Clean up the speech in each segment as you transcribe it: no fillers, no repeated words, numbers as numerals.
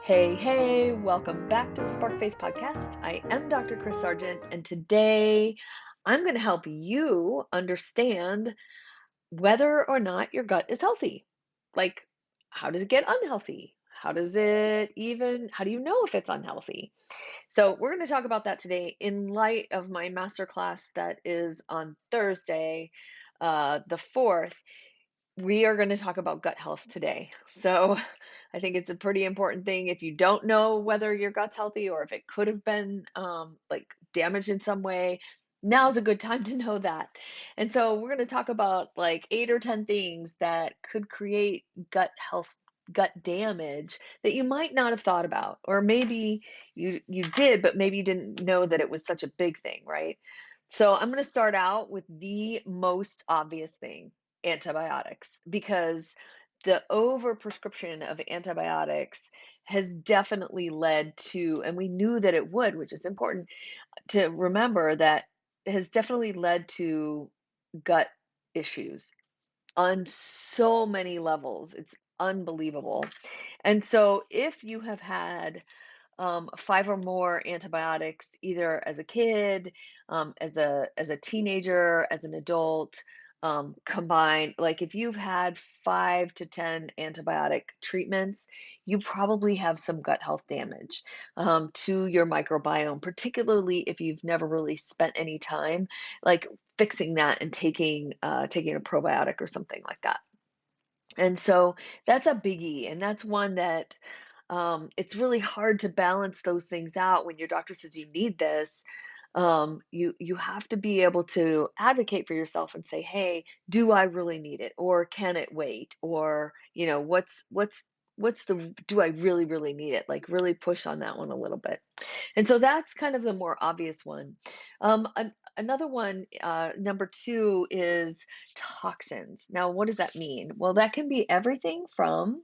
Hey, hey, welcome back to the Spark Faith Podcast. I am Dr. Chris Sargent, and today I'm going to help you understand whether or not your gut is healthy. Like, how does it get unhealthy? How do you know if it's unhealthy? So, we're going to talk about that today in light of my masterclass that is on Thursday, the 4th. We are going to talk about gut health today. So, I think it's a pretty important thing. If you don't know whether your gut's healthy or if it could have been like damaged in some way, now's a good time to know that. And so, we're going to talk about like 8 or 10 things that could create gut health, gut damage that you might not have thought about, or maybe you did, but maybe you didn't know that it was such a big thing, right? So, I'm going to start out with the most obvious thing, antibiotics, because the overprescription of antibiotics has definitely led to, and we knew that it would, which is important to remember, that has definitely led to gut issues on so many levels. It's unbelievable. And so if you have had five or more antibiotics, either as a kid, as a teenager, as an adult, combined. Like if you've had 5 to 10 antibiotic treatments, you probably have some gut health damage to your microbiome, particularly if you've never really spent any time like fixing that and taking a probiotic or something like that. And so that's a biggie, and that's one that it's really hard to balance those things out when your doctor says you need this. You have to be able to advocate for yourself and say, "Hey, do I really need it, or can it wait, or what's the do I really need it?" Like really push on that one a little bit. And so that's kind of the more obvious one. Another one, number two, is toxins. Now, what does that mean? Well, that can be everything from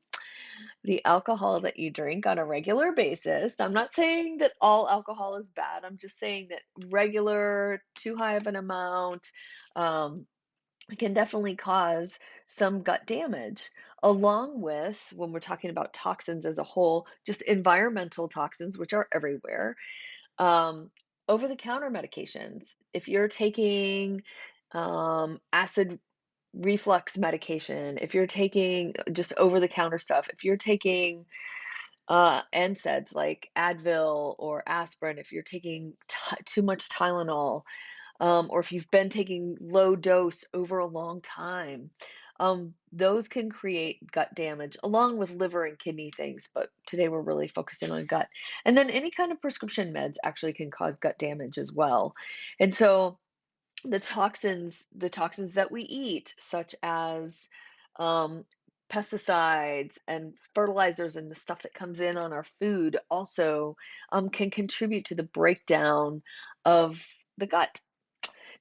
the alcohol that you drink on a regular basis. I'm not saying that all alcohol is bad. I'm just saying that regular, too high of an amount, um, can definitely cause some gut damage, along with, when we're talking about toxins as a whole, just environmental toxins, which are everywhere. Over the counter medications. If you're taking acid reflux medication, if you're taking just over the counter stuff, if you're taking NSAIDs like Advil or aspirin, if you're taking too much Tylenol, or if you've been taking low dose over a long time, those can create gut damage along with liver and kidney things. But today we're really focusing on gut. And then any kind of prescription meds actually can cause gut damage as well. And so the toxins that we eat, such as um, pesticides and fertilizers and the stuff that comes in on our food, also can contribute to the breakdown of the gut.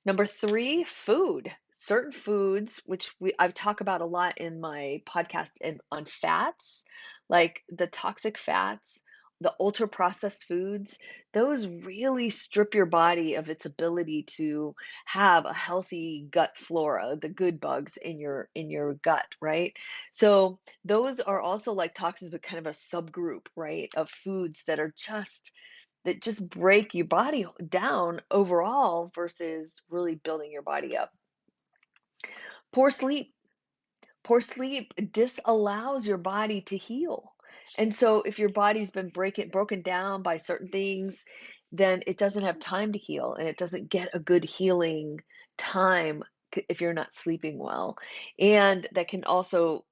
Number three, food. Certain foods, which I've talked about a lot in my podcast on fats, like the toxic fats, the ultra processed foods, those really strip your body of its ability to have a healthy gut flora, the good bugs in your gut, right? So those are also like toxins, but kind of a subgroup, right, of foods that just break your body down overall versus really building your body up. Poor sleep. Poor sleep disallows your body to heal. And so if your body's been broken down by certain things, then it doesn't have time to heal, and it doesn't get a good healing time if you're not sleeping well. And that can also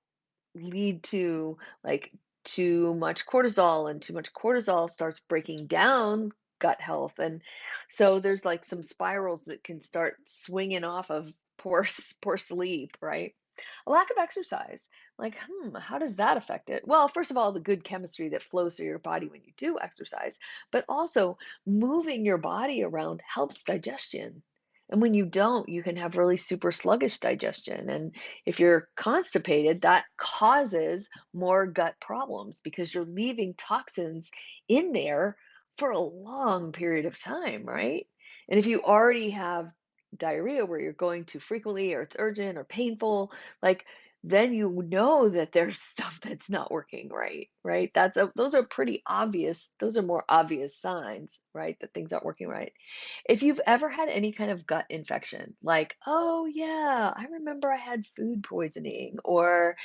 lead to like too much cortisol, and too much cortisol starts breaking down gut health. And so there's like some spirals that can start swinging off of poor sleep, right? A lack of exercise. Like, how does that affect it? Well, first of all, the good chemistry that flows through your body when you do exercise, but also moving your body around helps digestion. And when you don't, you can have really super sluggish digestion. And if you're constipated, that causes more gut problems because you're leaving toxins in there for a long period of time, right? And if you already have diarrhea where you're going too frequently or it's urgent or painful, like then you know that there's stuff that's not working right, right? Those are pretty obvious. Those are more obvious signs, right? That things aren't working right. If you've ever had any kind of gut infection, like, oh yeah, I remember I had food poisoning or,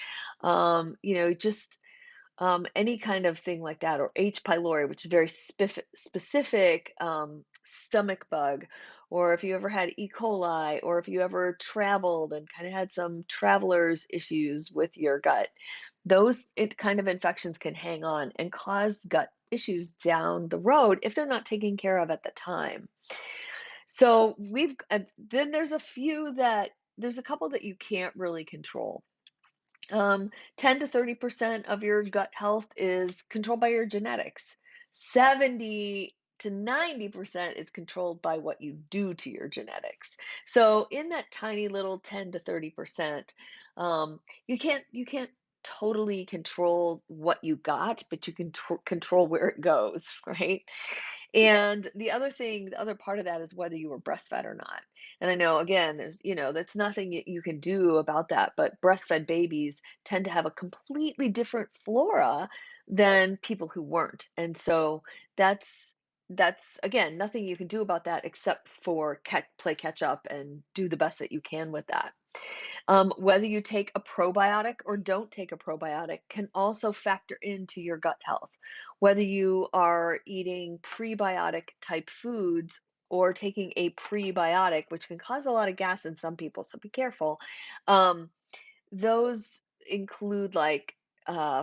just any kind of thing like that, or H. pylori, which is very specific stomach bug, or if you ever had E. coli, or if you ever traveled and kind of had some traveler's issues with your gut, those kind of infections can hang on and cause gut issues down the road if they're not taken care of at the time. So then there's a couple that you can't really control. 10 to 30% of your gut health is controlled by your genetics. 70 to 90% is controlled by what you do to your genetics. So in that tiny little 10 to 30%, you can't totally control what you got, but you can control where it goes, right? And the other part of that is whether you were breastfed or not. And I know, again, that's nothing you can do about that, but breastfed babies tend to have a completely different flora than people who weren't. And so that's again, nothing you can do about that except for play catch up and do the best that you can with that. Whether you take a probiotic or don't take a probiotic can also factor into your gut health. Whether you are eating prebiotic type foods or taking a prebiotic, which can cause a lot of gas in some people, so be careful. Um, those include like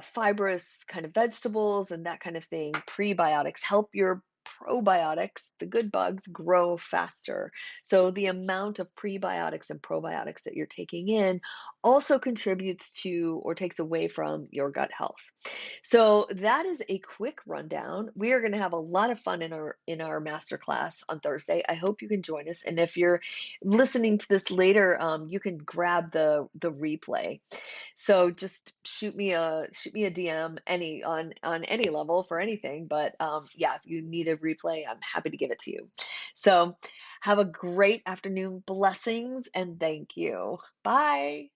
fibrous kind of vegetables and that kind of thing. Prebiotics help your probiotics, the good bugs, grow faster. So the amount of prebiotics and probiotics that you're taking in also contributes to or takes away from your gut health. So that is a quick rundown. We are going to have a lot of fun in our masterclass on Thursday. I hope you can join us. And if you're listening to this later, you can grab the replay. So just shoot me a DM on any level for anything. But yeah, if you need a replay, I'm happy to give it to you. So have a great afternoon. Blessings and thank you. Bye.